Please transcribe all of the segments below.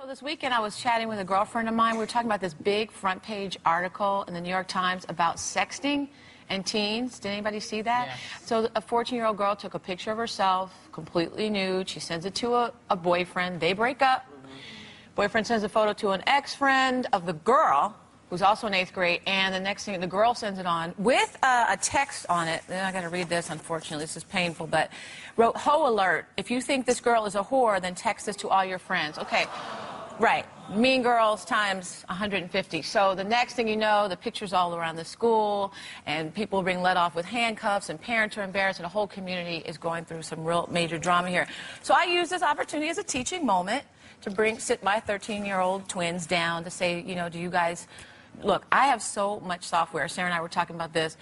This weekend I was chatting with a girlfriend of mine. We were talking about this big front page article in the New York Times about sexting and teens. Did anybody see that? Yeah. So a 14-year-old girl took a picture of herself, completely nude. She sends it to a boyfriend. They break up. Boyfriend sends a photo to an ex-friend of the girl, who's also in 8th grade, and the next thing, the girl sends it on with a text on it. Then I got to read this, unfortunately. This is painful, but wrote, "Hoe alert. If you think this girl is a whore, then text this to all your friends." Okay, right. Mean Girls times 150. So the next thing you know, the picture's all around the school, and people are being let off with handcuffs, and parents are embarrassed, and the whole community is going through some real major drama here. So I use this opportunity as a teaching moment to sit my 13-year-old twins down to say, you know, do you guys... Look, I have so much software. Sarah and I were talking about this.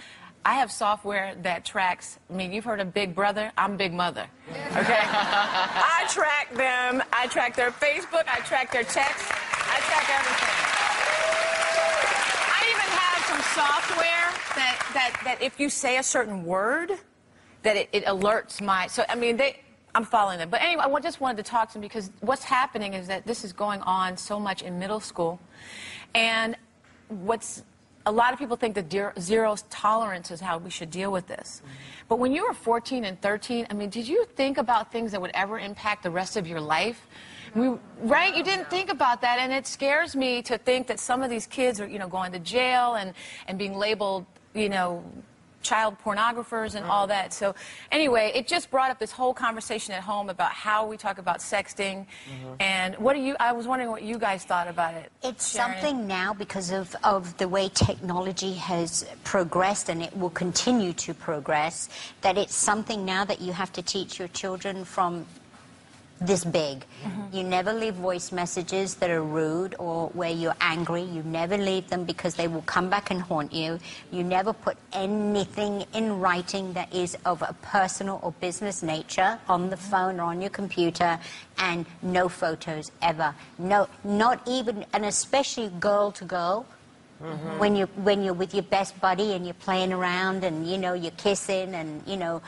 I have software that tracks, I mean, you've heard of Big Brother? I'm Big Mother, okay? I track them. I track their Facebook. I track their texts. I track everything. I even have some software that if you say a certain word, that it alerts my... So, I mean, I'm following them. But anyway, I just wanted to talk to them because what's happening is that this is going on so much in middle school. And a lot of people think that zero tolerance is how we should deal with this. But when you were 14 and 13, I mean, did you think about things that would ever impact the rest of your life? Right? You didn't think about that, and it scares me to think that some of these kids are, you know, going to jail and being labeled, you know, child pornographers and all that. So anyway, it just brought up this whole conversation at home about how we talk about sexting. And I was wondering what you guys thought about it. It's Sharon? something now because of the way technology has progressed, and it will continue to progress, that it's something now that you have to teach your children from this big. You never leave voice messages that are rude or where you're angry. You never leave them because they will come back and haunt you. You never put anything in writing that is of a personal or business nature on the phone or on your computer, and no photos ever. No, not even, and especially girl to girl. When you're with your best buddy and you're playing around and, you know, you're kissing and, you know,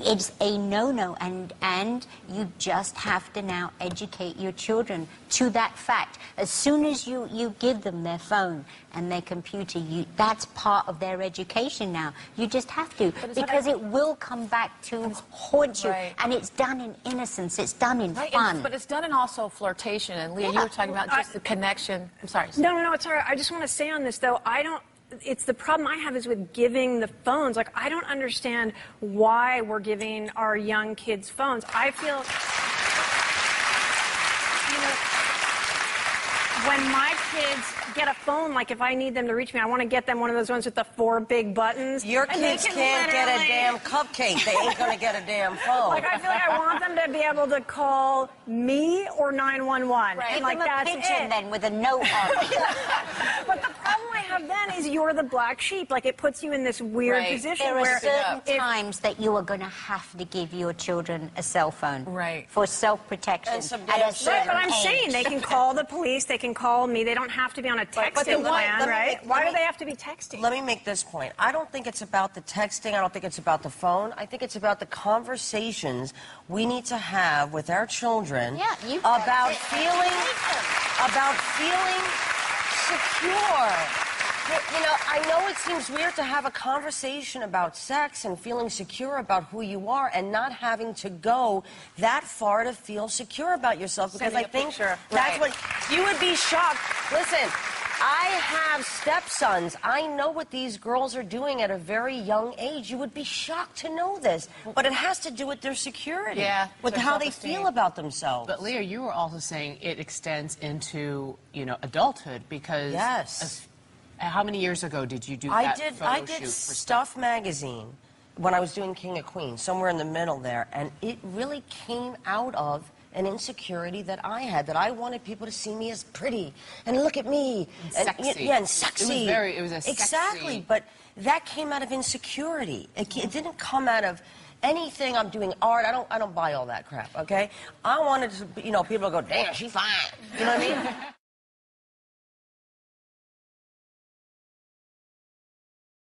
it's a no-no, and you just have to now educate your children to that fact. As soon as you give them their phone and their computer, that's part of their education now. You just have to, because it will come back to haunt you. Right. And it's done in innocence. It's done in fun. But it's done in also flirtation. And Leah, you were talking about just the connection. I'm sorry. No, it's all right. I just want to say on this, though, it's the problem I have is with giving the phones. Like, I don't understand why we're giving our young kids phones. I feel, you know, when my kids get a phone, like if I need them to reach me, I want to get them one of those ones with the 4 big buttons. Your kids can't get a damn cupcake. They ain't gonna get a damn phone. Like, I feel like I want them to be able to call me or 911. Right. And like, Give them a pigeon then with a note on it. But the problem I have then is you're the black sheep. Like, it puts you in this weird position there where... There are certain times that you are going to have to give your children a cell phone. Right. For self-protection. Right, but I'm saying they can call the police, they can call me, they don't have to be on a texting plan, right? Why do they have to be texting? Let me make this point. I don't think it's about the texting. I don't think it's about the phone. I think it's about the conversations we need to have with our children about feeling secure. You know, I know it seems weird to have a conversation about sex and feeling secure about who you are and not having to go that far to feel secure about yourself, because I think that's what you would be shocked. Listen, I have stepsons. I know what these girls are doing at a very young age. You would be shocked to know this. But it has to do with their security, with how they feel about themselves. But Leah, you were also saying it extends into, you know, adulthood, because... Yes. How many years ago did you do that photo shoot? I did Stuff magazine when I was doing King of Queens, somewhere in the middle there, and it really came out of an insecurity that I had, that I wanted people to see me as pretty and look at me and sexy. Yeah, and sexy. It was a exactly, but that came out of insecurity. It didn't come out of anything. I'm doing art. I don't buy all that crap. Okay, I wanted to, you know, people to go, damn, she's fine. You know what I mean?